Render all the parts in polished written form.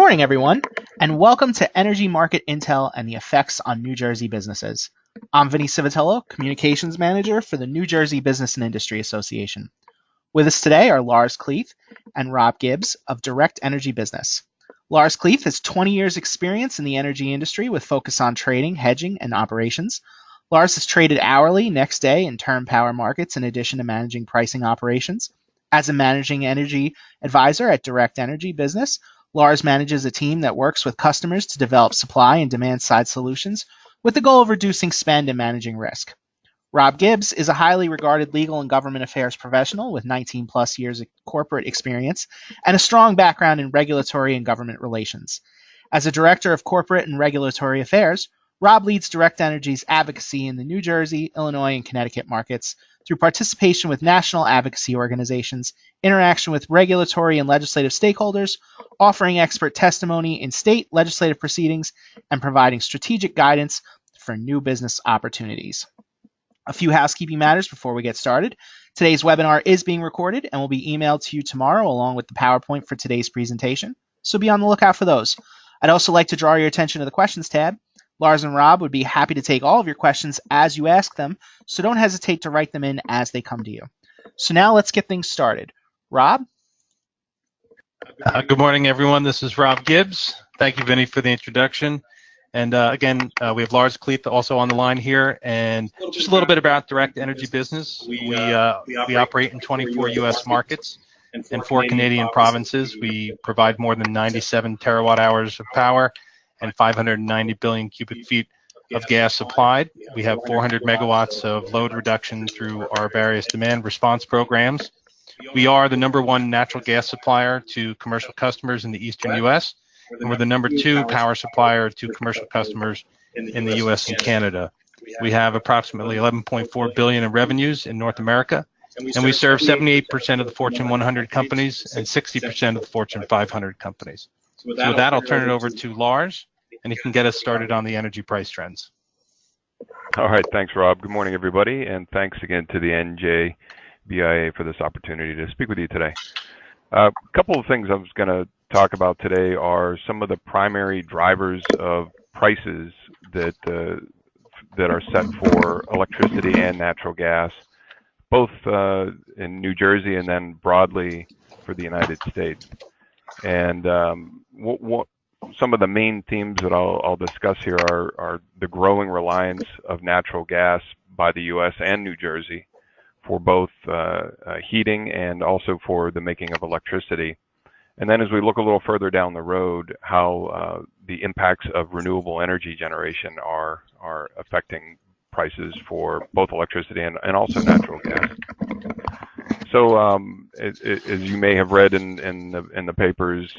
morning, everyone, and welcome to Energy Market Intel and the Effects on New Jersey Businesses. I'm Vinny Civitello, Communications Manager for the New Jersey Business and Industry Association. With us today are Lars Cleef and Rob Gibbs of Direct Energy Business. Lars Cleef has 20 years experience in the energy industry with focus on trading, hedging, and operations. Lars has traded hourly, next day, and term power markets in addition to managing pricing operations. As a managing energy advisor at Direct Energy Business, Lars manages a team that works with customers to develop supply and demand side solutions with the goal of reducing spend and managing risk. Rob Gibbs is a highly regarded legal and government affairs professional with 19 plus years of corporate experience and a strong background in regulatory and government relations. As a director of corporate and regulatory affairs, Rob leads Direct Energy's advocacy in the New Jersey, Illinois, and Connecticut markets through participation with national advocacy organizations, interaction with regulatory and legislative stakeholders, offering expert testimony in state legislative proceedings, and providing strategic guidance for new business opportunities. A few housekeeping matters before we get started. Today's webinar is being recorded and will be emailed to you tomorrow along with the PowerPoint for today's presentation, so be on the lookout for those. I'd also like to draw your attention to the questions tab. Lars and Rob would be happy to take all of your questions as you ask them, so don't hesitate to write them in as they come to you. So now let's get things started. Rob? Good morning, everyone. This is Rob Gibbs. Thank you, Vinny, for the introduction. And again, we have Lars Cleef also on the line here. And just a little bit about Direct Energy Business. We operate in 24 U.S. markets and 4 Canadian provinces. We provide more than 97 terawatt hours of power and 590 billion cubic feet of gas supplied. We have 400 megawatts of load reduction through our various demand response programs. We are the #1 natural gas supplier to commercial customers in the eastern U.S., and we're the #2 power supplier to commercial customers in the U.S. and Canada. We have approximately $11.4 billion in revenues in North America, and we serve 78% of the Fortune 100 companies and 60% of the Fortune 500 companies. So with that, I'll turn it over to Lars, and he can get us started on the energy price trends. All right, thanks, Rob. Good morning, everybody, and thanks again to the NJBIA for this opportunity to speak with you today. A couple of things I was going to talk about today are some of the primary drivers of prices that are set for electricity and natural gas, both in New Jersey and then broadly for the United States. And some of the main themes that I'll discuss here are the growing reliance of natural gas by the U.S. and New Jersey for both heating and also for the making of electricity. And then as we look a little further down the road, how the impacts of renewable energy generation are affecting prices for both electricity and also natural gas. So as you may have read in the papers,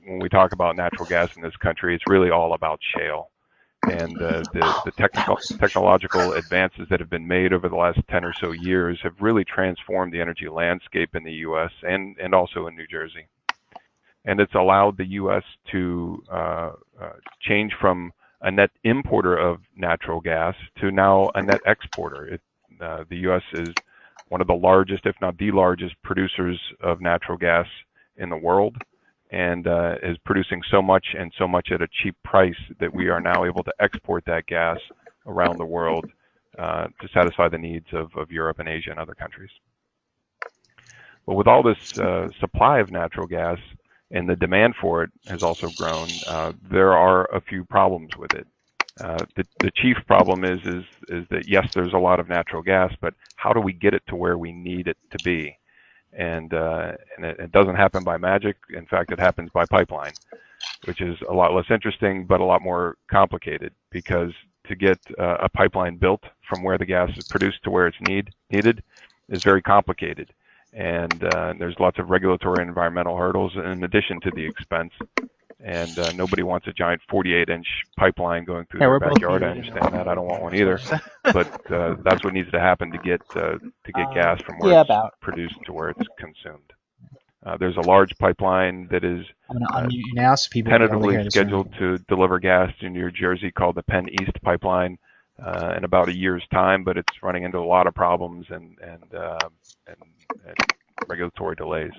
when we talk about natural gas in this country, it's really all about shale. And the technological advances that have been made over the last 10 or so years have really transformed the energy landscape in the U.S. and also in New Jersey. And it's allowed the U.S. to change from a net importer of natural gas to now a net exporter. The U.S. is one of the largest, if not the largest, producers of natural gas in the world, and is producing so much and so much at a cheap price that we are now able to export that gas around the world to satisfy the needs of Europe and Asia and other countries. But with all this supply of natural gas and the demand for it has also grown, there are a few problems with it. The chief problem is that yes, there's a lot of natural gas, but how do we get it to where we need it to be? And it doesn't happen by magic. In fact, it happens by pipeline, which is a lot less interesting, but a lot more complicated, because to get a pipeline built from where the gas is produced to where it's needed is very complicated. And there's lots of regulatory and environmental hurdles in addition to the expense. And nobody wants a giant 48-inch pipeline going through their backyard. I understand that. I don't want one either. But that's what needs to happen to get gas from where it's produced to where it's consumed. There's a large pipeline that is tentatively scheduled to deliver gas to New Jersey called the Penn East Pipeline in about a year's time, but it's running into a lot of problems and regulatory delays.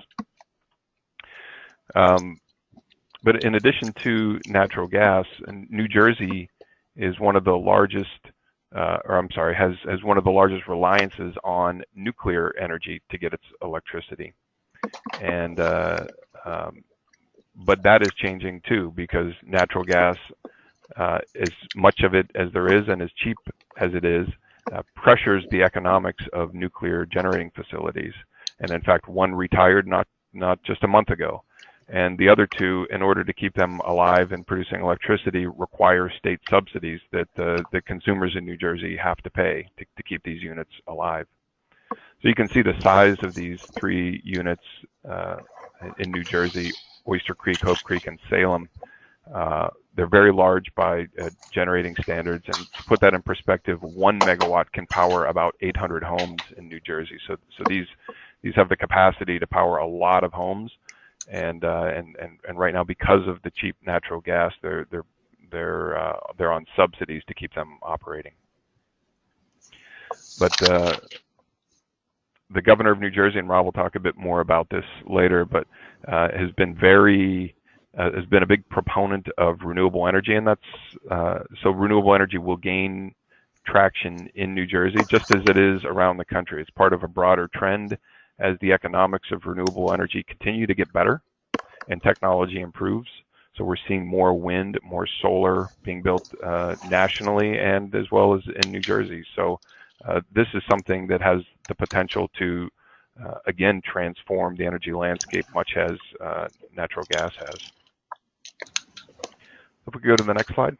But in addition to natural gas, New Jersey is one of the largest, has one of the largest reliances on nuclear energy to get its electricity. And but that is changing too, because natural gas, as much of it as there is and as cheap as it is, pressures the economics of nuclear generating facilities. And in fact, one retired not just a month ago. And the other two, in order to keep them alive and producing electricity, require state subsidies that the consumers in New Jersey have to pay to keep these units alive. So you can see the size of these 3 units in New Jersey: Oyster Creek, Hope Creek, and Salem. They're very large by generating standards, and to put that in perspective, 1 megawatt can power about 800 homes in New Jersey. So these have the capacity to power a lot of homes, and right now, because of the cheap natural gas, they're on subsidies to keep them operating. But the governor of New Jersey, and Rob will talk a bit more about this later, but has been a big proponent of renewable energy, and that's so renewable energy will gain traction in New Jersey just as it is around the country. It's part of a broader trend as the economics of renewable energy continue to get better and technology improves. So we're seeing more wind, more solar being built nationally and as well as in New Jersey. So this is something that has the potential to, again, transform the energy landscape, much as natural gas has. If we go to the next slide.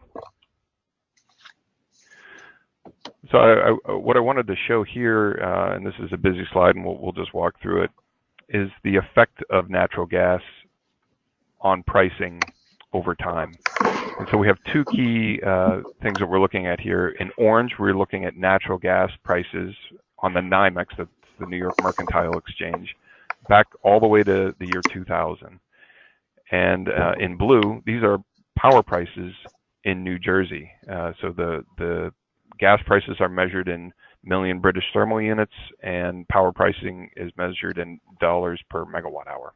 So what I wanted to show here, and this is a busy slide, and we'll just walk through it, is the effect of natural gas on pricing over time. And so we have 2 key things that we're looking at here. In orange, we're looking at natural gas prices on the NYMEX, that's the New York Mercantile Exchange, back all the way to the year 2000. And in blue, these are power prices in New Jersey. So the gas prices are measured in million British thermal units, and power pricing is measured in dollars per megawatt hour.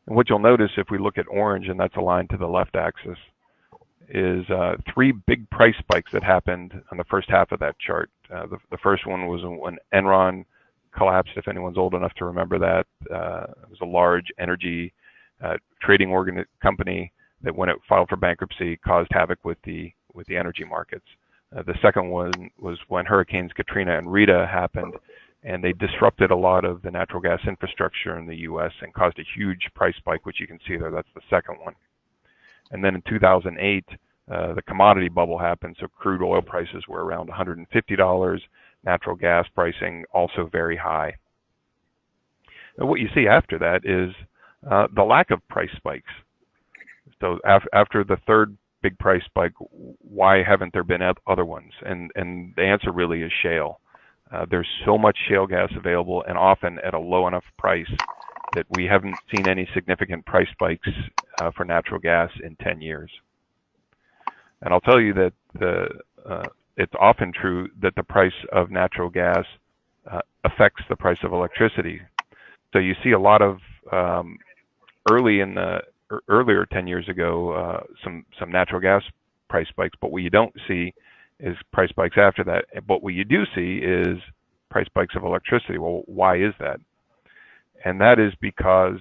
And what you'll notice if we look at orange, and that's aligned to the left axis, is 3 big price spikes that happened on the first half of that chart. The first one was when Enron collapsed, if anyone's old enough to remember that. It was a large energy trading company that, when it filed for bankruptcy, caused havoc with the energy markets. The second one was when Hurricanes Katrina and Rita happened, and they disrupted a lot of the natural gas infrastructure in the U.S. and caused a huge price spike, which you can see there. That's the second one. And then in 2008, the commodity bubble happened, so crude oil prices were around $150, natural gas pricing also very high. And what you see after that is the lack of price spikes. So after the third big price spike, why haven't there been other ones? And the answer really is shale. There's so much shale gas available, and often at a low enough price, that we haven't seen any significant price spikes for natural gas in 10 years. And I'll tell you that it's often true that the price of natural gas affects the price of electricity. So you see a lot of earlier 10 years ago, some natural gas price spikes, but what you don't see is price spikes after that. But what you do see is price spikes of electricity. Well, why is that? And that is because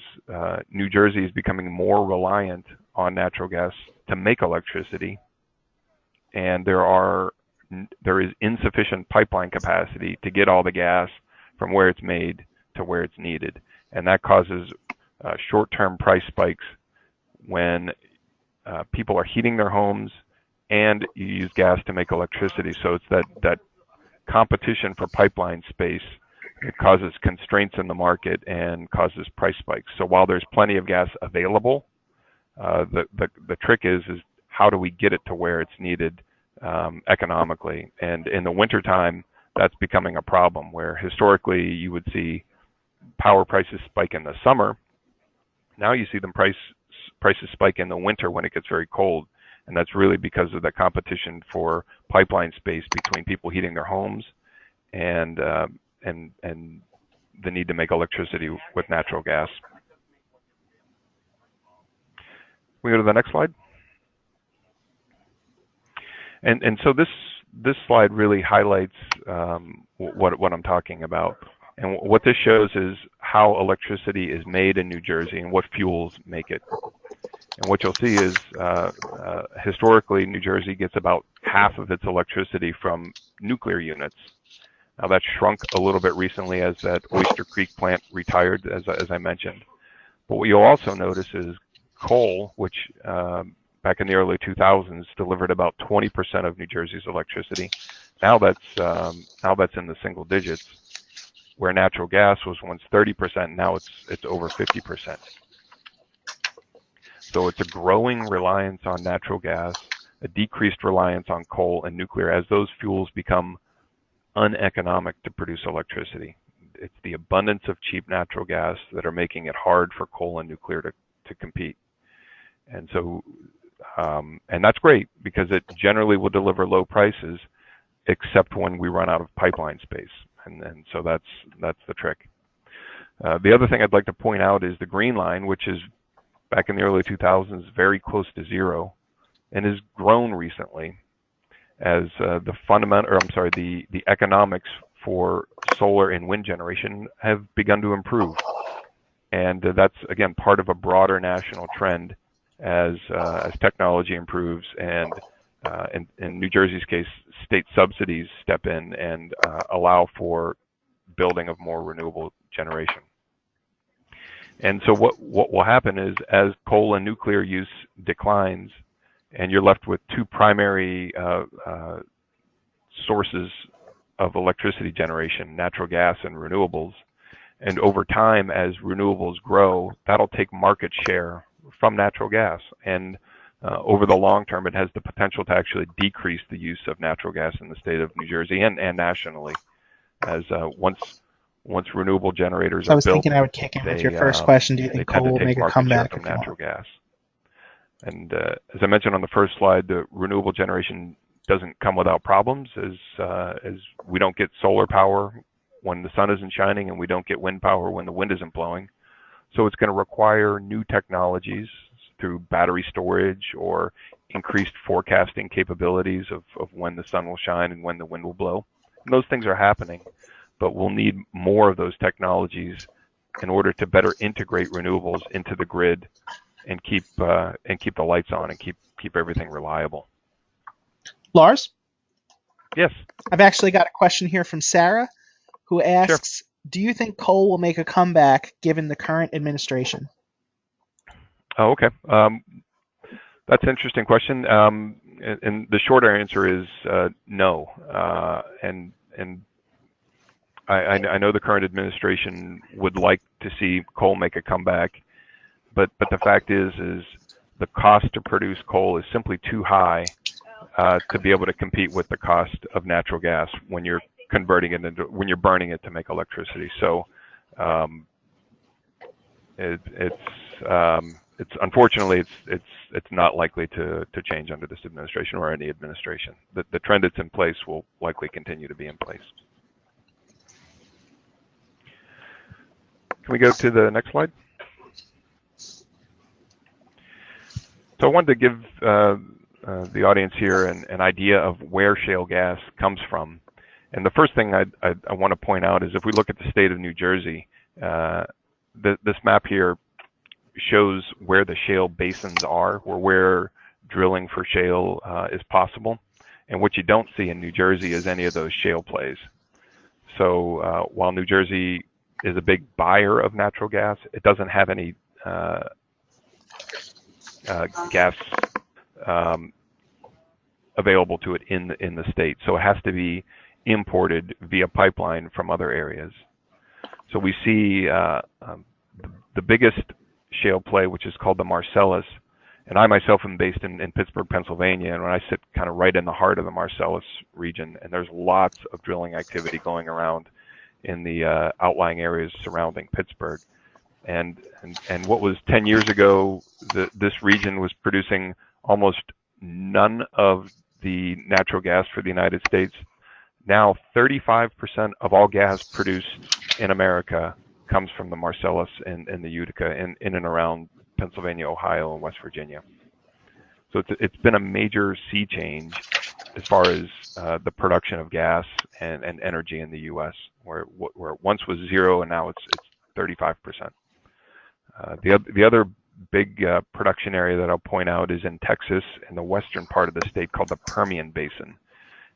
New Jersey is becoming more reliant on natural gas to make electricity, and there is insufficient pipeline capacity to get all the gas from where it's made to where it's needed. And that causes short-term price spikes when people are heating their homes and you use gas to make electricity. So it's that competition for pipeline space that causes constraints in the market and causes price spikes. So while there's plenty of gas available, the trick is how do we get it to where it's needed economically? And in the wintertime, that's becoming a problem, where historically you would see power prices spike in the summer. Now you see them prices spike in the winter when it gets very cold. And that's really because of the competition for pipeline space between people heating their homes and the need to make electricity with natural gas. we go to the next slide? And so this slide really highlights what I'm talking about. And what this shows is how electricity is made in New Jersey and what fuels make it. And what you'll see is historically New Jersey gets about half of its electricity from nuclear units. Now that's shrunk a little bit recently as that Oyster Creek plant retired, as I mentioned. But what you'll also notice is coal, which back in the early 2000s delivered about 20% of New Jersey's electricity. Now that's in the single digits, where natural gas was once 30%. Now it's over 50%. So it's a growing reliance on natural gas, a decreased reliance on coal and nuclear as those fuels become uneconomic to produce electricity. It's the abundance of cheap natural gas that are making it hard for coal and nuclear to compete. And so, and that's great because it generally will deliver low prices, except when we run out of pipeline space. And so that's the trick. The other thing I'd like to point out is the green line, which is back in the early 2000s, very close to zero, and has grown recently as the economics for solar and wind generation have begun to improve. And that's, again, part of a broader national trend as technology improves and in New Jersey's case, state subsidies step in and allow for building of more renewable generation. And so what will happen is as coal and nuclear use declines and you're left with two primary sources of electricity generation, natural gas and renewables, and over time as renewables grow, that'll take market share from natural gas. And over the long term, it has the potential to actually decrease the use of natural gas in the state of New Jersey and nationally, as once renewable generators are built. I was thinking I would kick in with your first question. Do you think coal will make a comeback from natural gas? And as I mentioned on the first slide, the renewable generation doesn't come without problems, as we don't get solar power when the sun isn't shining, and we don't get wind power when the wind isn't blowing. So it's going to require new technologies through battery storage or increased forecasting capabilities of when the sun will shine and when the wind will blow. And those things are happening, but we'll need more of those technologies in order to better integrate renewables into the grid and keep the lights on and keep everything reliable. Lars? Yes. I've actually got a question here from Sarah, who asks, sure, do you think coal will make a comeback given the current administration? Oh, okay. That's an interesting question. And the shorter answer is no. And I know the current administration would like to see coal make a comeback, but the fact is the cost to produce coal is simply too high to be able to compete with the cost of natural gas when you're converting it into, when you're burning it to make electricity. So it's unfortunately it's not likely to change under this administration or any administration. The trend that's in place will likely continue to be in place. Can we go to the next slide? So I wanted to give the audience here an idea of where shale gas comes from. And the first thing I want to point out is if we look at the state of New Jersey, this map here shows where the shale basins are, or where drilling for shale is possible. And what you don't see in New Jersey is any of those shale plays. So while New Jersey is a big buyer of natural gas, it doesn't have any gas available to it in the state. So it has to be imported via pipeline from other areas. So we see the biggest shale play, which is called the Marcellus, and I myself am based in Pittsburgh, Pennsylvania, and when I sit kind of right in the heart of the Marcellus region, and there's lots of drilling activity going around in the outlying areas surrounding Pittsburgh. And what was 10 years ago, this region was producing almost none of the natural gas for the United States. Now 35% of all gas produced in America comes from the Marcellus and the Utica in and around Pennsylvania, Ohio, and West Virginia. So it's been a major sea change as far as the production of gas and energy in the U.S., where it once was 0 and now it's 35%. The other big production area that I'll point out is in Texas, in the western part of the state, called the Permian Basin,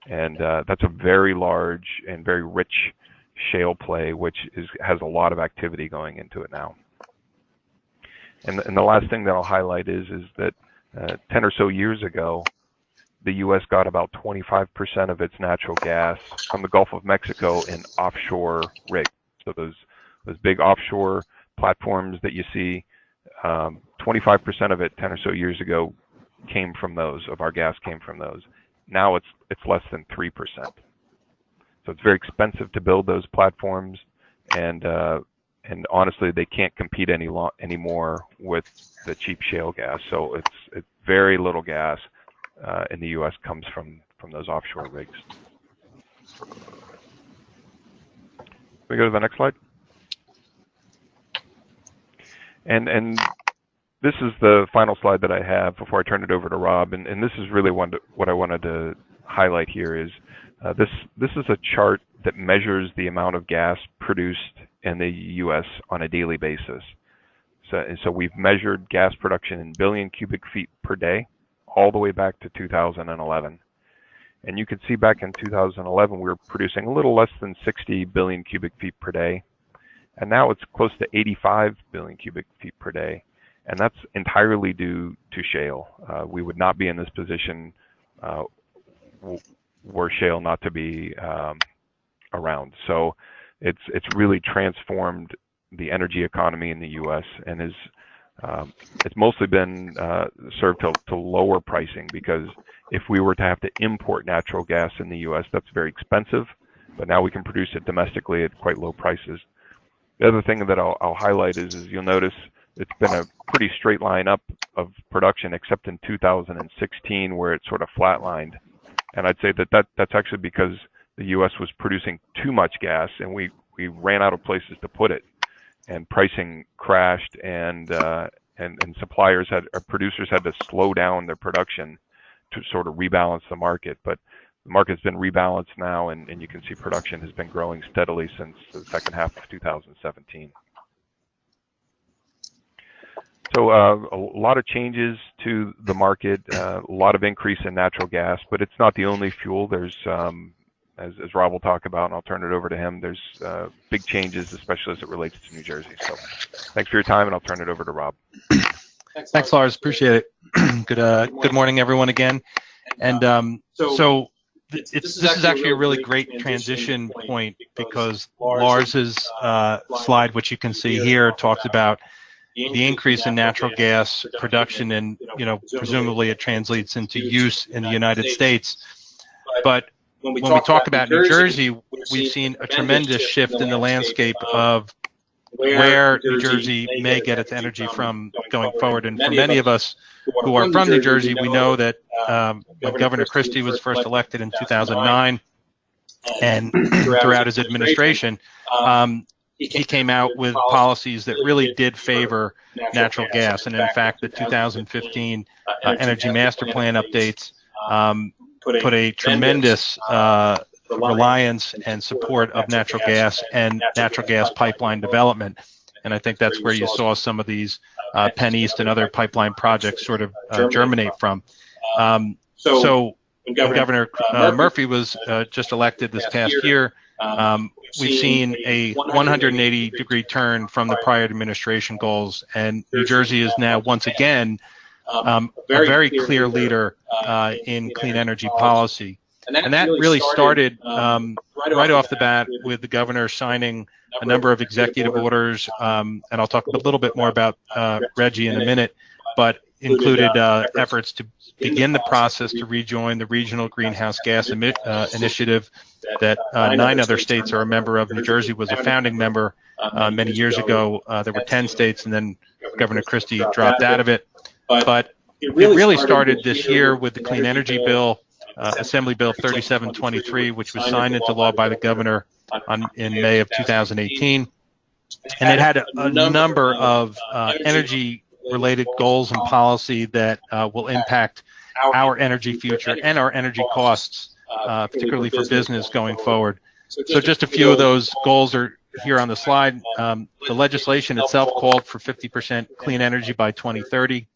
and that's a very large and very rich shale play, which has a lot of activity going into it now. And the last thing that I'll highlight is that 10 or so years ago, the U.S. got about 25% of its natural gas from the Gulf of Mexico in offshore rigs. So those big offshore platforms that you see, 25% of it 10 or so years ago came from those, of our gas came from those. Now it's less than 3%. So it's very expensive to build those platforms, and honestly, they can't compete anymore with the cheap shale gas. So it's very little gas in the U.S. comes from those offshore rigs. Can we go to the next slide? And this is the final slide that I have before I turn it over to Rob. And this is really what I wanted to highlight here is this is a chart that measures the amount of gas produced in the U.S. on a daily basis. So we've measured gas production in billion cubic feet per day all the way back to 2011. And you can see back in 2011, we were producing a little less than 60 billion cubic feet per day. And now it's close to 85 billion cubic feet per day. And that's entirely due to shale. We would not be in this position were shale not to be around. So it's really transformed the energy economy in the U.S. and it's mostly been served to lower pricing, because if we were to have to import natural gas in the U.S., that's very expensive, but now we can produce it domestically at quite low prices. The other thing that I'll highlight is you'll notice it's been a pretty straight line up of production, except in 2016 where it sort of flatlined. And I'd say that's actually because the U.S. was producing too much gas and we ran out of places to put it, and pricing crashed, and suppliers producers had to slow down their production to sort of rebalance the market. But the market's been rebalanced now, and you can see production has been growing steadily since the second half of 2017. So a lot of changes to the market, a lot of increase in natural gas, but it's not the only fuel. There's, as Rob will talk about, and I'll turn it over to him, there's big changes, especially as it relates to New Jersey. So thanks for your time, and I'll turn it over to Rob. Thanks, Lars. Appreciate it. Good morning, everyone, again. And this is actually a really great transition point, because Lars's slide, which you can see here, talks about the increase in natural gas production, and presumably it translates into use in the United States. But when we talk about New Jersey, we've seen a tremendous shift in the landscape of where New Jersey may get its energy from going forward. And for many of us who are from New Jersey, we know that when Governor Christie was first elected in 2009, and throughout his administration, he came out with policies that really did favor natural gas. And in fact, the 2015 Energy Master Plan updates put a tremendous reliance and support of natural gas and natural gas pipeline development. And I think that's where you saw some of these Penn East and other pipeline projects sort of germinate from. So when Governor Murphy was just elected this past year, we've seen a 180-degree turn from the prior administration goals, and New Jersey is now once again a very clear leader in clean energy policy. And that really started right off the bat with the governor signing a number of executive orders, and I'll talk a little bit more about RGGI in a minute, but included efforts to begin the process to rejoin the Regional Greenhouse Gas Initiative that 9 other states are a member of. New Jersey was a founding member many years ago. There were 10 states, and then Governor Christie dropped out of it. But it really started this year with the Clean Energy Bill, Assembly Bill 3723, which was signed into law by the governor in May of 2018. And it had a number of energy related goals and policy that will impact our energy future and our energy costs, particularly for business going forward. So just a few of those goals are here on the slide. The legislation itself called for 50% clean energy by 2030.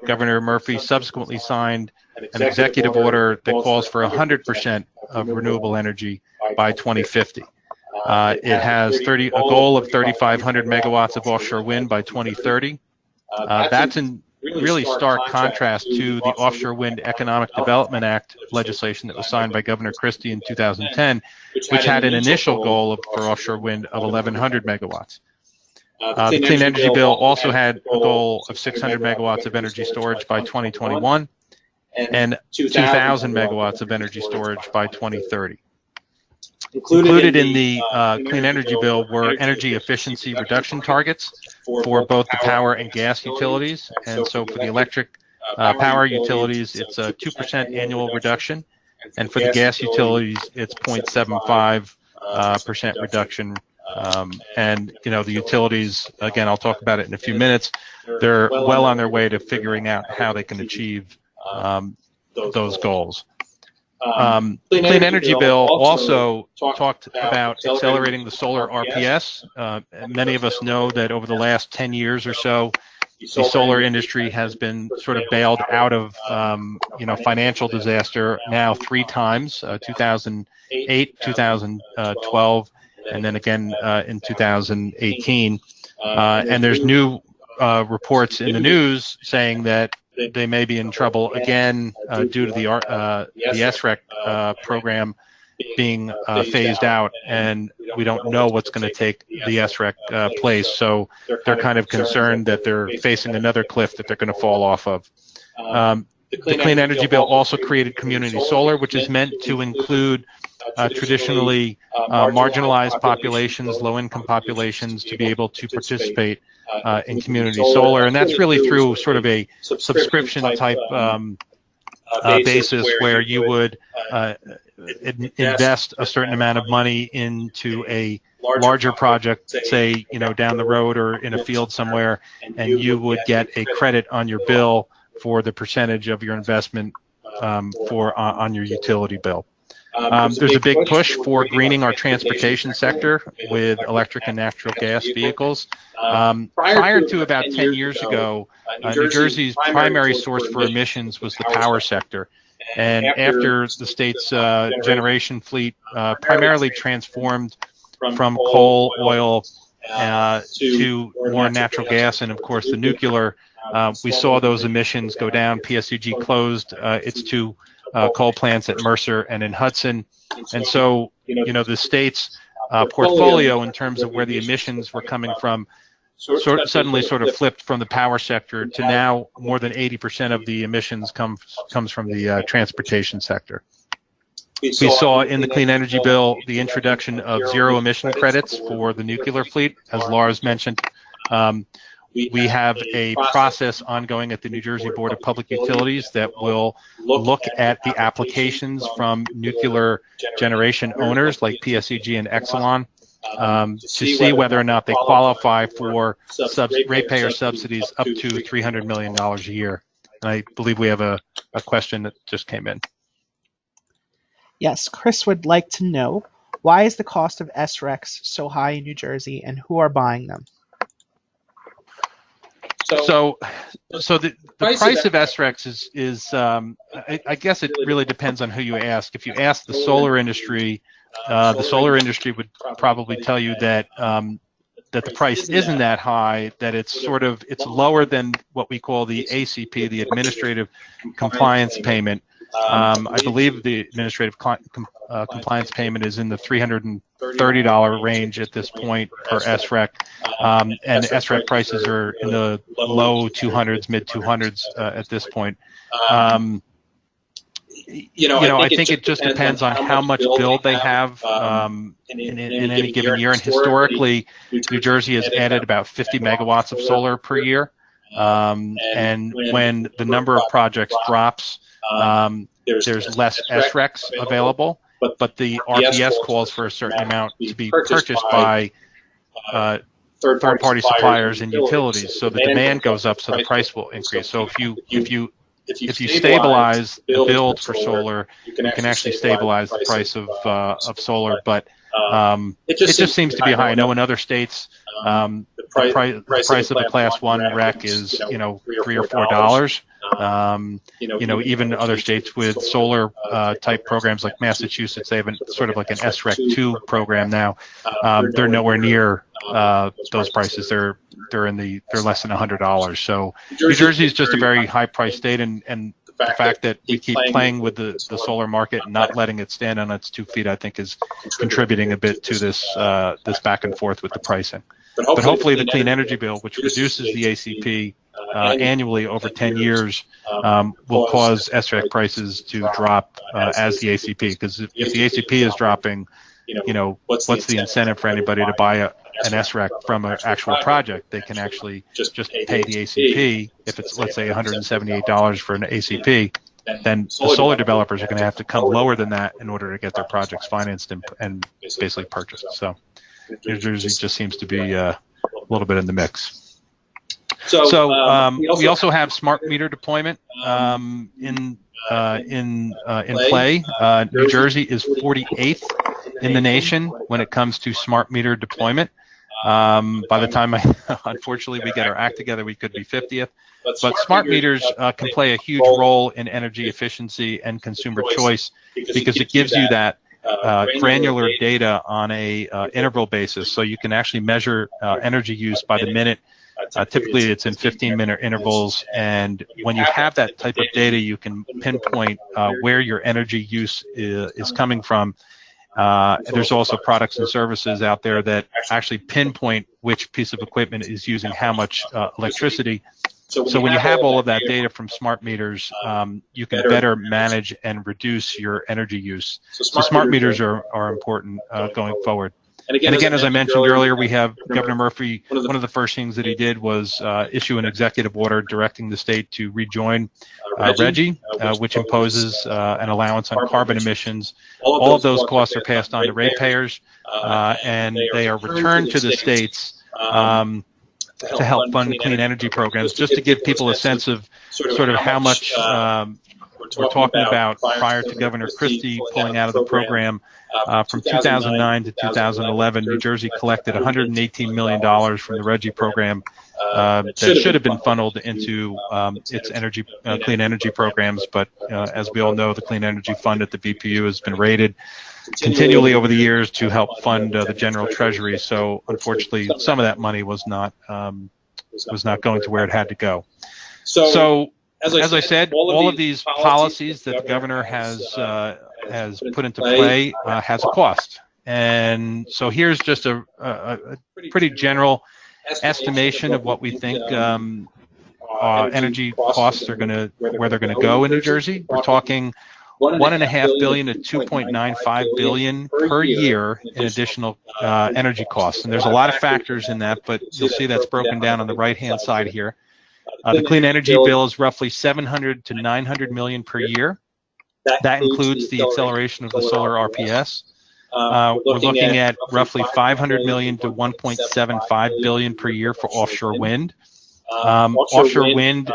Governor Murphy subsequently signed an executive order that calls for 100% of renewable energy by 2050. It has a goal of 3,500 megawatts of offshore wind by 2030. That's in really stark contrast to the Offshore Wind Economic Development Act legislation that was signed by Governor Christie in 2010, which had an initial goal for offshore wind of 1,100 megawatts. The Clean Energy Bill also had a goal of 600 megawatts of energy storage by 2021 and 2,000 megawatts of energy storage by 2030. Included in the Clean Energy Bill were energy efficiency reduction targets for both the power and gas utilities. And so for the electric power utilities, it's a 2% annual reduction. And for the gas utilities, it's 0.75% reduction. And, you know, the utilities, again, I'll talk about it in a few minutes, they're well on their way to figuring out how they can achieve those goals. The Clean Energy Bill also talked about accelerating the solar RPS. Many of us know that over the last 10 years or so, the solar industry has been sort of bailed out of, financial disaster now 3 times, 2008, 2012, and then again in 2018. And there's new reports in the news saying that they may be in trouble again due to the SREC program being phased out, and we don't know what's going to take the SREC place. So they're kind of concerned that they're facing another cliff that they're going to fall off of. The Clean Energy Bill also created community solar, which is meant to include traditionally marginalized populations, low-income populations, to be able to participate in community solar. And that's really through sort of a subscription type basis where you would invest a certain amount of money into a larger project, say, down the road or in a field somewhere, and you would get a credit on your bill for the percentage of your investment on your utility bill. There's a big push for greening our transportation sector with electric and natural gas vehicles. Prior to about 10 years ago, New Jersey's primary source for emissions was the power sector. And after the state's generation fleet primarily transformed from coal, oil, to more natural gas and, of course, the nuclear, we saw those emissions go down. PSEG closed its 2 coal plants at Mercer and in Hudson. And so, the state's portfolio in terms of where the emissions were coming from suddenly sort of flipped from the power sector to now more than 80% of the emissions comes from the transportation sector. We saw in the Clean Energy Bill the introduction of zero emission credits for the nuclear fleet, as Lars mentioned. We have a process ongoing at the New Jersey Board of Public Utilities that will look at the applications from nuclear generation owners like PSEG and Exelon to see whether or not they qualify for ratepayer subsidies up to $300 million a year. And I believe we have a question that just came in. Yes, Chris would like to know, why is the cost of SRECs so high in New Jersey, and who are buying them? So the price of SRECs is I guess it really depends on who you ask. If you ask the solar industry would probably tell you that that the price isn't that high, that it's lower than what we call the ACP, the Administrative Compliance Payment. I believe the administrative compliance payment is in the $330 range at this point per SREC, and SREC prices are in the low 200s, mid 200s at this point. I think it just depends on how much build they have in any given year. And historically, New Jersey has added about 50 megawatts of solar per year. And when the number of projects drops, there's less SRECs available, but the RPS calls for a certain amount to be purchased by third-party suppliers and utilities. So the demand goes up, so the price will increase. So if you stabilize the build for solar, you can actually stabilize the price of solar. But it just seems to be high. I know in other states, the price of a Class 1 rec is $3 or $4. Even other states with solar type programs like Massachusetts, they have sort of like an SREC 2 program now. They're nowhere near those prices. They're less than $100. So New Jersey is just a very high price state, and the fact that we keep playing with the solar market and not letting it stand on its 2 feet, I think, is contributing a bit to this back and forth with the pricing. But hopefully the Clean Energy Bill, which reduces the ACP annually over 10 years, will cause SREC prices to drop as the ACP. Because if the ACP is dropping, what's the incentive for anybody to buy an SREC from an actual project? They can actually just pay the ACP. If it's, let's say, $178 for an ACP, then the solar developers are going to have to come lower than that in order to get their projects financed and basically purchased. So New Jersey just seems to be a little bit in the mix. So we also have smart meter deployment in play. New Jersey is 48th in the nation when it comes to smart meter deployment. By the time, unfortunately, we get our act together, we could be 50th. But smart meters can play a huge role in energy efficiency and consumer choice because it gives you that granular data on a interval basis. So you can actually measure energy use by the minute. Typically, it's in 15-minute intervals, and when you have that type of data, you can pinpoint where your energy use is coming from. There's also products and services out there that actually pinpoint which piece of equipment is using how much electricity. So when you have all of that data from smart meters, you can better manage and reduce your energy use. So smart meters are important going forward. And again, as I mentioned earlier, we have Governor Murphy. One of the first things that he did was issue an executive order directing the state to rejoin RGGI, which imposes an allowance on carbon emissions. All of those costs are passed on to ratepayers, and they are returned to the states to help fund clean energy programs. Just to give people a sense of sort of how much we're talking about prior to Governor Christie pulling out of the program. From 2009 to 2011, New Jersey collected $118 million from the RGGI program that should have been funneled into its clean energy programs. But as we all know, the Clean Energy Fund at the BPU has been raided continually over the years to help fund the general treasury. So unfortunately, some of that money was not going to where it had to go. So as I said, all of these policies that the governor has put into play has a cost. And so here's just a pretty general estimation of what we think energy costs are where they're going to go in New Jersey. We're talking $1.5 billion to $2.95 billion per year in additional energy costs. And there's a lot of factors in that, but you'll see that's broken down on the right-hand side here. The Clean Energy Bill is roughly $700 to $900 million per year. That includes the acceleration of the solar RPS. We're looking at roughly $500 million to $1.75 billion per year for offshore wind. Offshore wind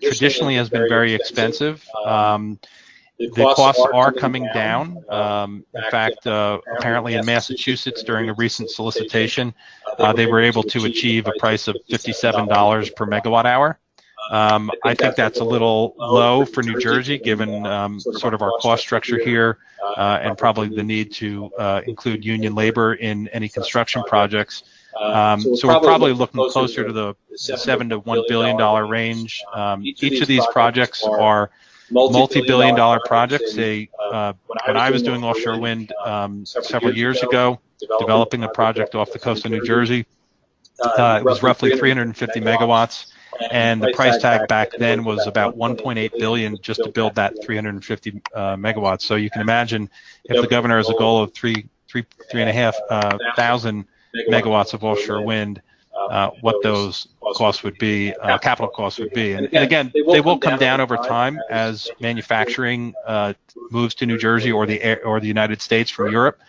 traditionally has been very expensive. The costs are coming down. In fact, apparently in Massachusetts during a recent solicitation, they were able to achieve a price of $57 per megawatt hour. I think that's a little low for New Jersey, given sort of our cost structure here and probably the need to include union labor in any construction projects. So we're probably looking closer to the $7 to $1 billion range. Each of these projects are multi-billion-dollar projects. When I was doing offshore wind several years ago, developing a project off the coast of New Jersey, it was roughly 350 megawatts, and the price tag back then was about $1.8 billion just to build that 350 megawatts. So you can imagine if the governor has a goal of 3,500 megawatts of offshore wind, what those costs would be, capital costs would be. And again, they will come down over time as manufacturing moves to New Jersey or the United States from Europe.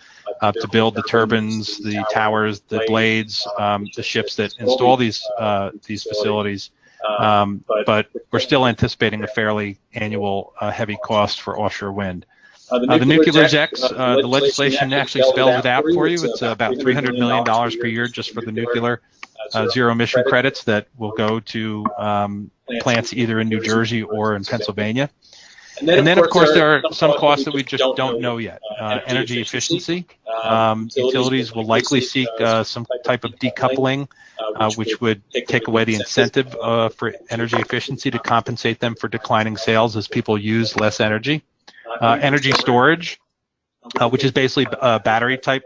to build the turbines, the towers, the blades, the ships that install these facilities. But we're still anticipating a fairly annual heavy cost for offshore wind. The nuclear ZECs, the legislation actually spells it out for you. It's about $300 million per year just for the nuclear zero emission credits that will go to plants either in New Jersey or in Pennsylvania. And then, of course, there are some costs that we just don't know yet. Energy efficiency. Utilities will likely seek some type of decoupling, which would take away the incentive for energy efficiency to compensate them for declining sales as people use less energy. Energy storage, which is basically battery type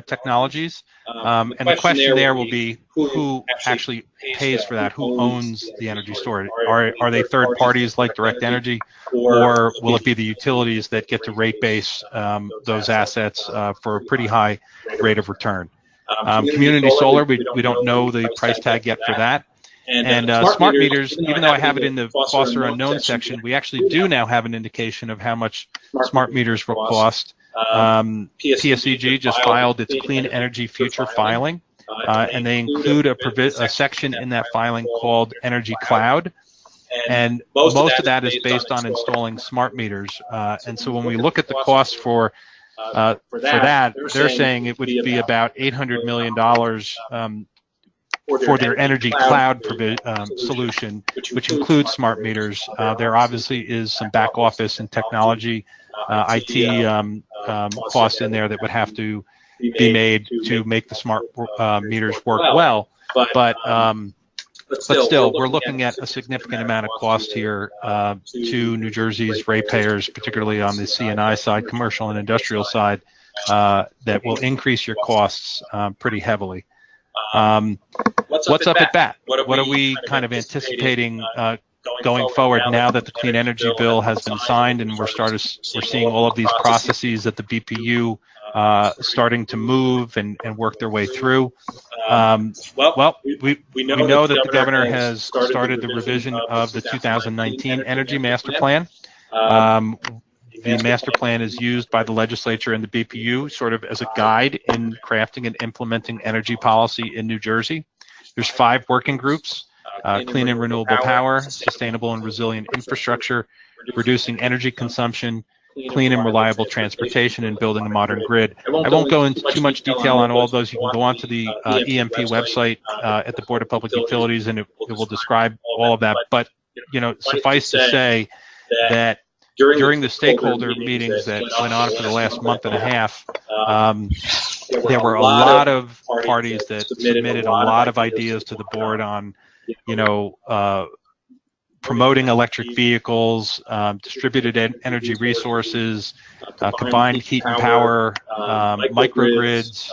technologies. And the question there will be who actually pays for that, who owns the energy storage. Are they third parties like Direct Energy, or will it be the utilities that get to rate base those assets for a pretty high rate of return? Community solar, we don't know the price tag yet for that. And smart meters, even though I have it in the costs are unknown section, we actually do now have an indication of how much smart meters will cost. PSEG just filed its Clean Energy Future filing, and they include a section in that filing called Energy Cloud. And most of that is based on installing smart meters. And so when we look at the costs for that, they're saying it would be about $800 million for their energy cloud solution, which includes smart meters. There obviously is some back office and technology, IT costs in there that would have to be made to make the smart meters work well. But still, we're looking at a significant amount of cost here to New Jersey's ratepayers, particularly on the C&I side, commercial and industrial side, that will increase your costs pretty heavily. What's up at bat? What are we kind of anticipating going forward now that the Clean Energy Bill has been signed and we're seeing all of these processes at the BPU starting to move and work their way through? Well, we know that the governor has started the revision of the 2019 Energy Master Plan. The master plan is used by the legislature and the BPU sort of as a guide in crafting and implementing energy policy in New Jersey. There's 5 working groups: clean and renewable power, sustainable and resilient infrastructure, reducing energy consumption, clean and reliable transportation, and building a modern grid. I won't go into too much detail on all of those. You can go onto the EMP website at the Board of Public Utilities, and it will describe all of that. But suffice to say that during the stakeholder meetings that went on for the last month and a half, there were a lot of parties that submitted a lot of ideas to the board on, promoting electric vehicles, distributed energy resources, combined heat and power, microgrids,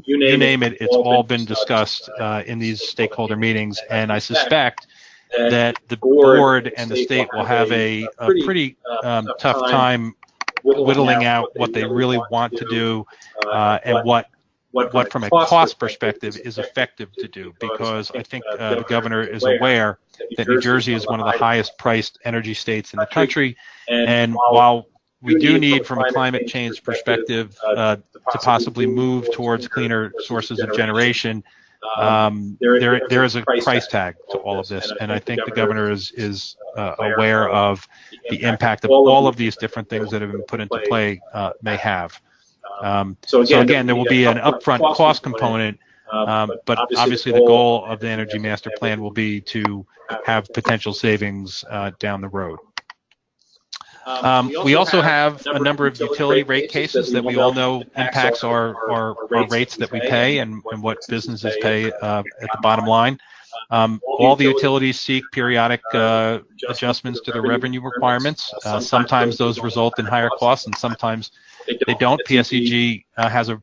you name it, it's all been discussed in these stakeholder meetings. And I suspect that the board and the state will have a pretty tough time whittling out what they really want to do and what from a cost perspective is effective to do, because I think the governor is aware that New Jersey is one of the highest priced energy states in the country. And while we do need, from a climate change perspective, to possibly move towards cleaner sources of generation, there is a price tag to all of this, and I think the governor is aware of the impact of all of these different things that have been put into play may have. So again, there will be an upfront cost component, but obviously the goal of the Energy Master Plan will be to have potential savings down the road. We also have a number of utility rate cases that we all know impacts our rates that we pay and what businesses pay at the bottom line. All the utilities seek periodic adjustments to their revenue requirements. Sometimes those result in higher costs and sometimes they don't. PSEG has a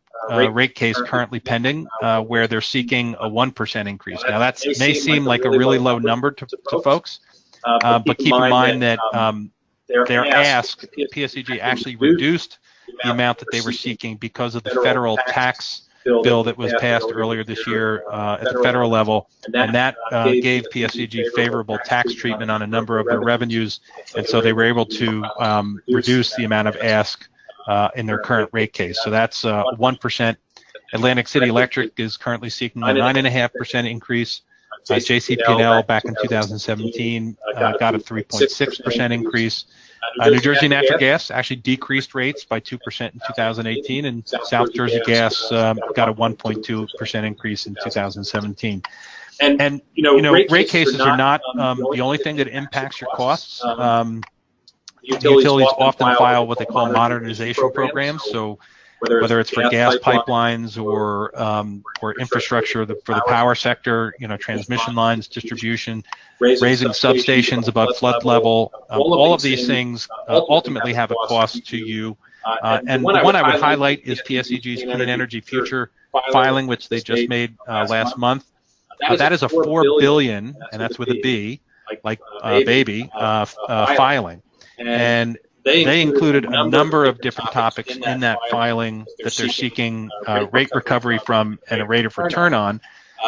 rate case currently pending where they're seeking a 1% increase. Now that may seem like a really low number to folks, but keep in mind that their ask, PSEG actually reduced the amount that they were seeking because of the federal tax bill that was passed earlier this year at the federal level, and that gave PSEG favorable tax treatment on a number of their revenues, and so they were able to reduce the amount of ask in their current rate case. So that's 1%. Atlantic City Electric is currently seeking a 9.5% increase. JCP&L back in 2017 got a 3.6% increase. New Jersey Natural Gas actually decreased rates by 2% in 2018, and South Jersey Gas got a 1.2% increase in 2017. And rate cases are not the only thing that impacts your costs. Utilities often file what they call modernization programs. So whether it's for gas pipelines or infrastructure for the power sector, transmission lines, distribution, raising substations above flood level, all of these things ultimately have a cost to you. And the one I would highlight is PSEG's Clean Energy Future filing, which they just made last month. That is a $4 billion, and that's with a B, like baby, filing. And they included a number of different topics in that filing that they're seeking rate recovery from and a rate of return on.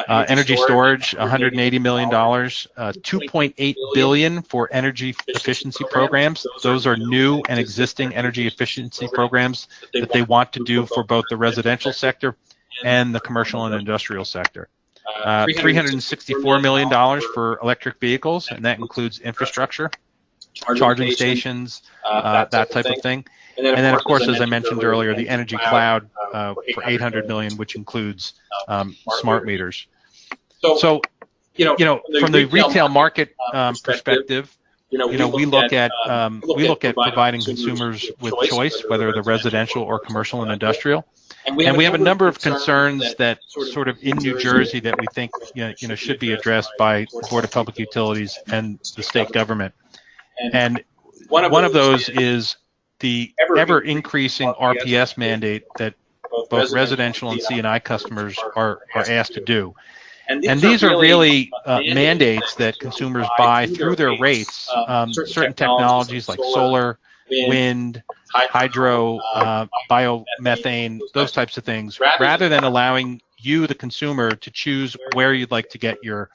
Energy storage, $180 million, $2.8 billion for energy efficiency programs. Those are new and existing energy efficiency programs that they want to do for both the residential sector and the commercial and industrial sector. $364 million for electric vehicles, and that includes infrastructure, charging stations, that type of thing. And then, of course, as I mentioned earlier, the energy cloud for $800 million, which includes smart meters. So, from the retail market perspective, we look at providing consumers with choice, whether they're residential or commercial and industrial. And we have a number of concerns that sort of in New Jersey that we think should be addressed by the Board of Public Utilities and the state government. And one of those is the ever-increasing RPS mandate that both residential and C&I customers are asked to do. And these are really mandates that consumers buy through their rates, certain technologies like solar, wind, hydro, biomethane, those types of things, rather than allowing you, the consumer, to choose where you'd like to get your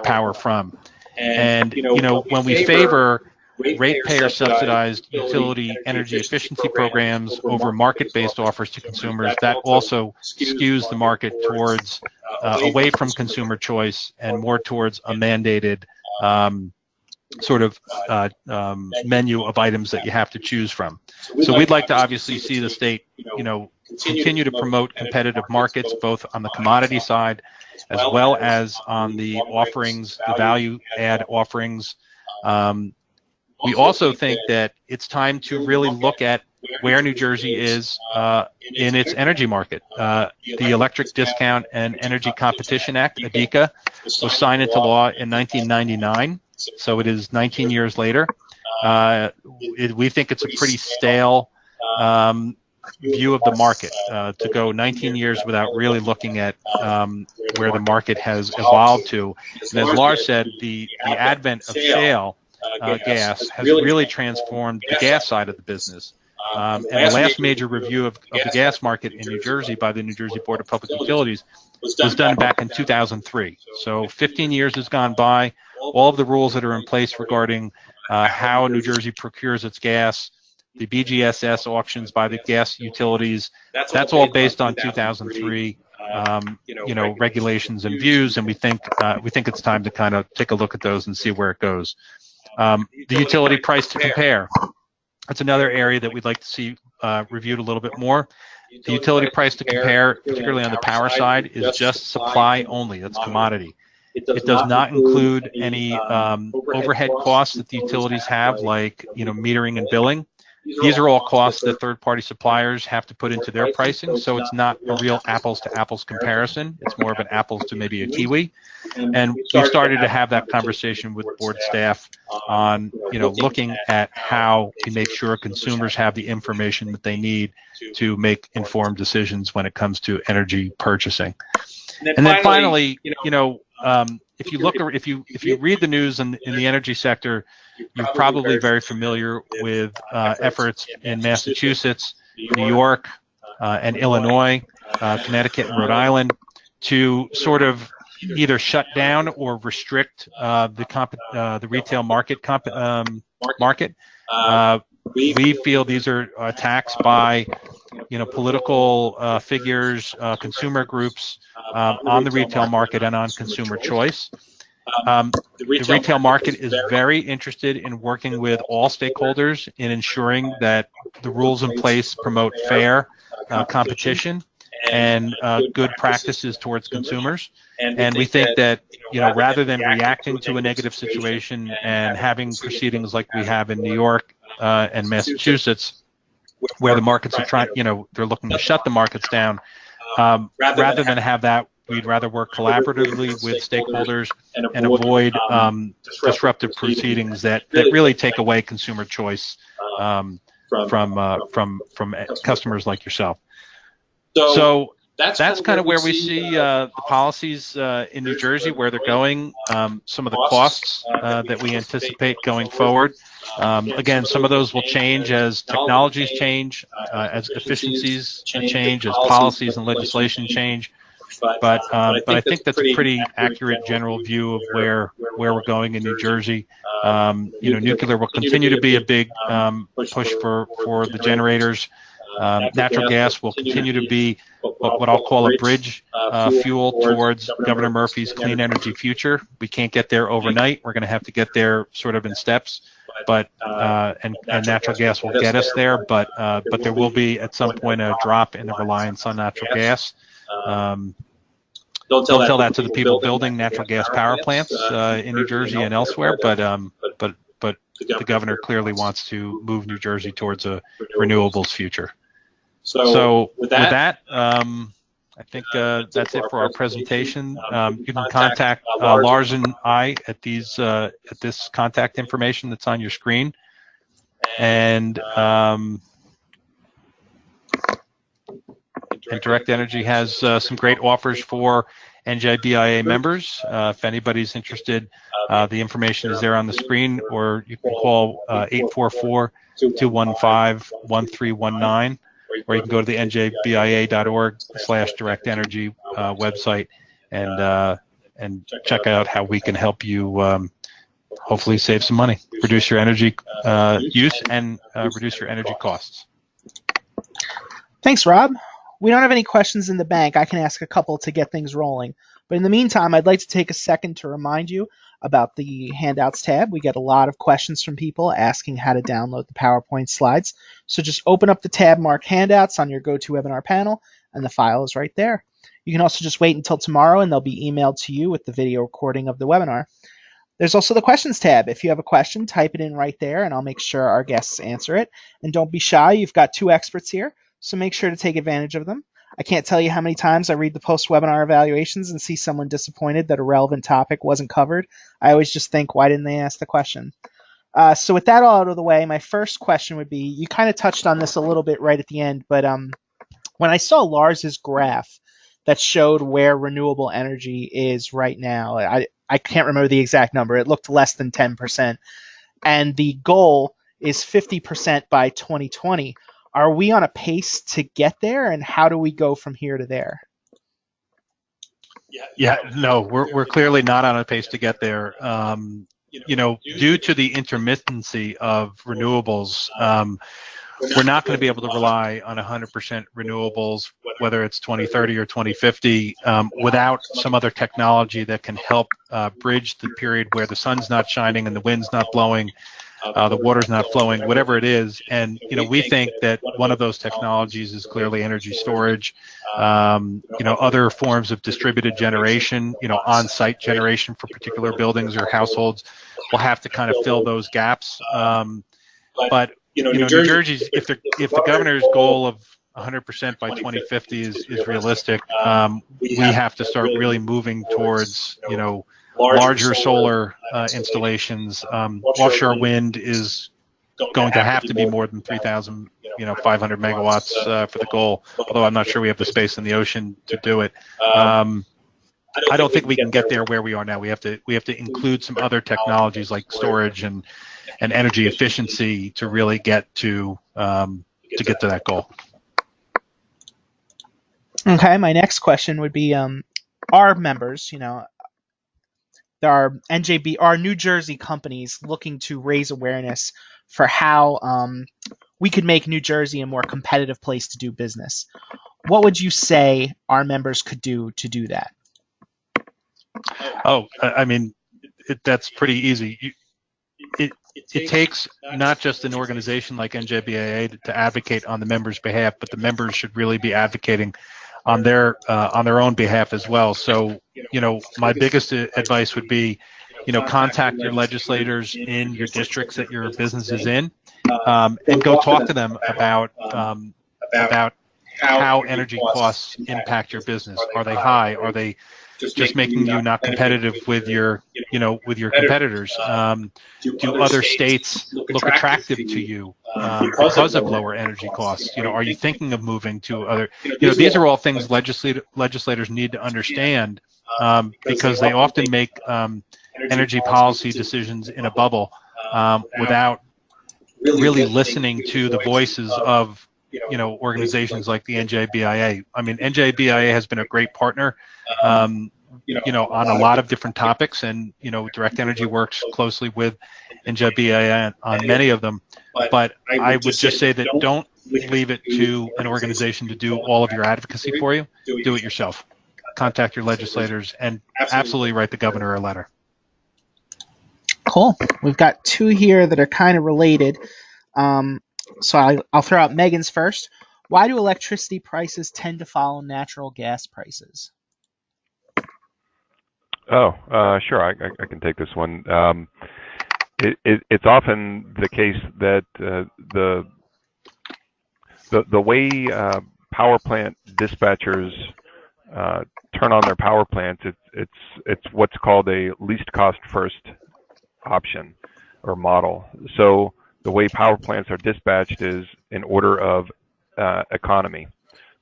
power from. And when we favor ratepayer subsidized utility energy efficiency programs over market-based offers to consumers, that also skews the market towards away from consumer choice and more towards a mandated menu of items that you have to choose from. So we'd like to obviously see the state, continue to promote competitive markets, both on the commodity side as well as on the offerings, the value add offerings. We also think that it's time to really look at where New Jersey is in its energy market. The Electric Discount and Energy Competition Act, ADECA, was signed into law in 1999, so it is 19 years later. We think it's a pretty stale view of the market to go 19 years without really looking at where the market has evolved to. And as Lars said, the advent of shale gas has really transformed the gas side of the business. And the last major review of the gas market in New Jersey by the New Jersey Board of Public Utilities was done back in 2003. So 15 years has gone by. All of the rules that are in place regarding how New Jersey procures its gas, the BGSS auctions by the gas utilities, that's all based on 2003 regulations and views, and we think it's time to kind of take a look at those and see where it goes. The utility price to compare, that's another area that we'd like to see reviewed a little bit more. The utility price to compare, particularly on the power side, is just supply only. It's commodity. It does not include any overhead costs that the utilities have, like metering and billing. These are all costs that third-party suppliers have to put into their pricing, so it's not a real apples-to-apples comparison. It's more of an apples to maybe a kiwi. And we've started to have that conversation with board staff on, looking at how to make sure consumers have the information that they need to make informed decisions when it comes to energy purchasing. And then finally, if you read the news in the energy sector, you're probably very familiar with efforts in Massachusetts, New York, and Illinois, Connecticut, and Rhode Island to sort of either shut down or restrict the retail market. we feel these are attacks by political figures, consumer groups on the retail market and on consumer choice. The retail market is very interested in working with all stakeholders in ensuring that the rules in place promote fair competition and good practices towards consumers. And we think that, rather than reacting to a negative situation and having proceedings like we have in New York and Massachusetts, where the markets are trying, they're looking to shut the markets down, rather than have that, we'd rather work collaboratively with stakeholders and avoid disruptive proceedings that really take away consumer choice from customers like yourself. So that's kind of where we see the policies in New Jersey, where they're going, some of the costs that we anticipate going forward. Again, some of those will change as technologies change, as efficiencies change, as policies and legislation change. But I think that's a pretty accurate general view of where we're going in New Jersey. Nuclear will continue to be a big push for the generators. Natural gas will continue to be what I'll call a bridge fuel towards Governor Murphy's clean energy future. We can't get there overnight. We're going to have to get there sort of in steps. But and natural gas will get us there. But there will be at some point a drop in the reliance on natural gas. Don't tell that to the people building natural gas power plants in New Jersey and elsewhere. But the governor clearly wants to move New Jersey towards a renewables future. So with that, I think that's it for our presentation. You can contact Lars and I at this contact information that's on your screen. And Direct Energy has some great offers for NJBIA members. If anybody's interested, the information is there on the screen, or you can call 844-215-1319, or you can go to the njbia.org/directenergy website and check out how we can help you hopefully save some money, reduce your energy use, and reduce your energy costs. Thanks, Rob. We don't have any questions in the bank. I can ask a couple to get things rolling. But in the meantime, I'd like to take a second to remind you about the Handouts tab. We get a lot of questions from people asking how to download the PowerPoint slides. So just open up the tab marked Handouts on your GoToWebinar panel, and the file is right there. You can also just wait until tomorrow, and they'll be emailed to you with the video recording of the webinar. There's also the Questions tab. If you have a question, type it in right there, and I'll make sure our guests answer it. And don't be shy. You've got two experts here, so make sure to take advantage of them. I can't tell you how many times I read the post-webinar evaluations and see someone disappointed that a relevant topic wasn't covered. I always just think, why didn't they ask the question? So with that all out of the way, my first question would be, you kind of touched on this a little bit right at the end, but when I saw Lars's graph that showed where renewable energy is right now, I can't remember the exact number. It looked less than 10%. And the goal is 50% by 2020. Are we on a pace to get there, and how do we go from here to there? Yeah, no, we're clearly not on a pace to get there. Due to the intermittency of renewables, we're not going to be able to rely on 100% renewables, whether it's 2030 or 2050, without some other technology that can help bridge the period where the sun's not shining and the wind's not blowing, the water's not flowing, whatever it is. And we think that one of those technologies is clearly energy storage. Other forms of distributed generation, on-site generation for particular buildings or households, will have to kind of fill those gaps. But New Jersey's, if the governor's goal of 100% by 2050 is realistic, we have to start really moving towards larger solar installations. Offshore wind is going to have to be more than 3,500 megawatts for the goal, although I'm not sure we have the space in the ocean to do it. I don't think we can get there where we are now. We have to include some other technologies like storage and energy efficiency to really get to that goal. Okay, my next question would be, our members, there are New Jersey companies looking to raise awareness for how we could make New Jersey a more competitive place to do business. What would you say our members could do to do that? Oh, I mean, that's pretty easy. It takes not just an organization like NJBIA to advocate on the members' behalf, but the members should really be advocating on their own behalf as well. So, my biggest advice would be, contact your legislators in your districts that your business is in, and go talk to them about how energy costs impact your business. Are they high? Are they just making you not competitive with your competitors? Do other states look attractive to you because of lower energy costs? Are you thinking of moving to other? These are all things legislators need to understand, because they often make energy policy decisions in a bubble without really listening to the voices of organizations like the NJBIA. I mean, NJBIA has been a great partner, on a lot of different topics, and Direct Energy works closely with NJBIA on many of them. But I would just say that don't leave it to an organization to do all of your advocacy for you. Do it yourself. Contact your legislators and absolutely write the governor a letter. Cool. We've got two here that are kind of related. So I'll throw out Megan's first. Why do electricity prices tend to follow natural gas prices? Oh, sure. I can take this one. It's often the case that the way power plant dispatchers turn on their power plants, it's what's called a least cost first option or model. So the way power plants are dispatched is in order of economy.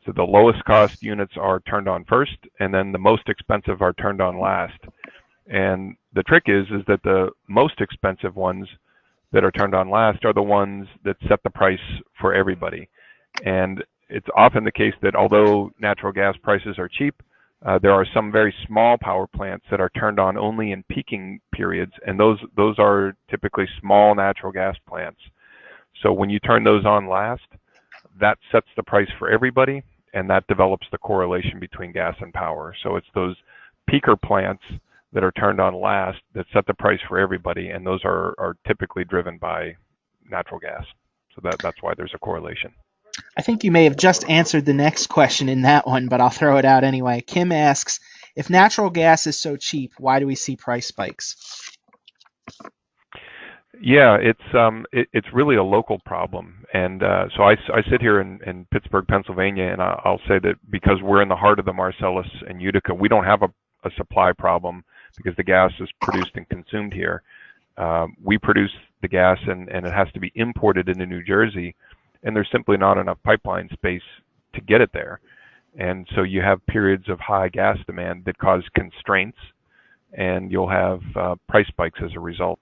So the lowest cost units are turned on first, and then the most expensive are turned on last. And the trick is that the most expensive ones that are turned on last are the ones that set the price for everybody. And it's often the case that although natural gas prices are cheap, there are some very small power plants that are turned on only in peaking periods, and those are typically small natural gas plants. So when you turn those on last, that sets the price for everybody, and that develops the correlation between gas and power. So it's those peaker plants that are turned on last that set the price for everybody, and those are typically driven by natural gas. So that's why there's a correlation. I think you may have just answered the next question in that one, but I'll throw it out anyway. Kim asks, if natural gas is so cheap, why do we see price spikes? Yeah, it's really a local problem, and so I sit here in Pittsburgh, Pennsylvania, and I'll say that because we're in the heart of the Marcellus and Utica, we don't have a supply problem because the gas is produced and consumed here. We produce the gas, and it has to be imported into New Jersey, and there's simply not enough pipeline space to get it there. And so you have periods of high gas demand that cause constraints, and you'll have price spikes as a result.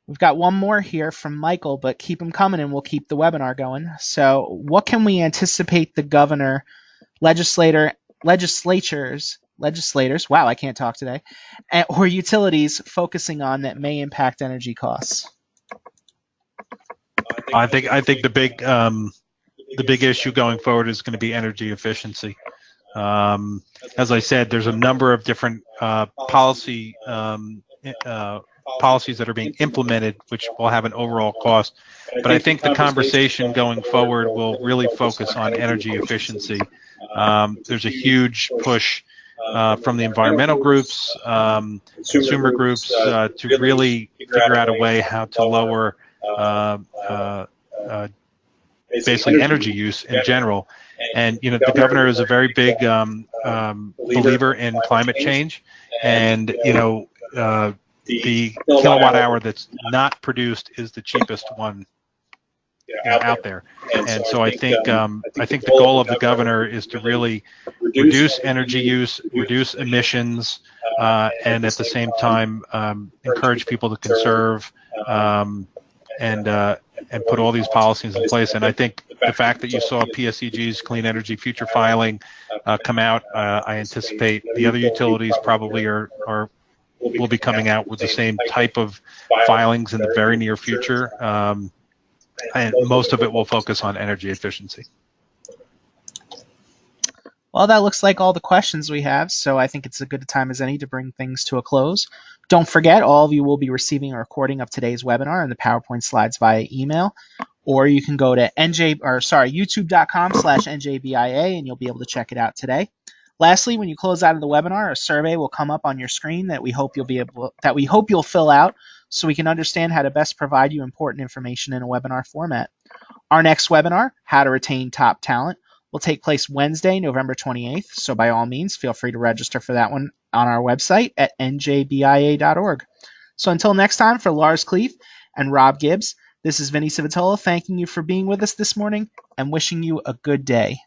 We've got one more here from Michael, but keep them coming and we'll keep the webinar going. So what can we anticipate the governor, legislators, wow, I can't talk today, or utilities focusing on that may impact energy costs? I think the big issue going forward is going to be energy efficiency. As I said, there's a number of different policies that are being implemented, which will have an overall cost. But I think the conversation going forward will really focus on energy efficiency. There's a huge push from the environmental groups, consumer groups, to really figure out a way how to lower basically energy use in general. And the governor is a very big believer in climate change, and the kilowatt hour that's not produced is the cheapest one out there. And so I think the goal of the governor is to really reduce energy use, reduce emissions, and at the same time encourage people to conserve and put all these policies in place. And I think the fact that you saw PSEG's Clean Energy Future filing come out, I anticipate the other utilities probably are we'll be coming out with the same type of filings in the very near future, and most of it will focus on energy efficiency. Well, that looks like all the questions we have, so I think it's a good time as any to bring things to a close. Don't forget, all of you will be receiving a recording of today's webinar and the PowerPoint slides via email, or you can go to youtube.com/NJBIA and you'll be able to check it out today. Lastly, when you close out of the webinar, a survey will come up on your screen that we hope you'll fill out so we can understand how to best provide you important information in a webinar format. Our next webinar, How to Retain Top Talent, will take place Wednesday, November 28th, so by all means, feel free to register for that one on our website at njbia.org. So until next time, for Lars Cleef and Rob Gibbs, this is Vinny Civitello thanking you for being with us this morning and wishing you a good day.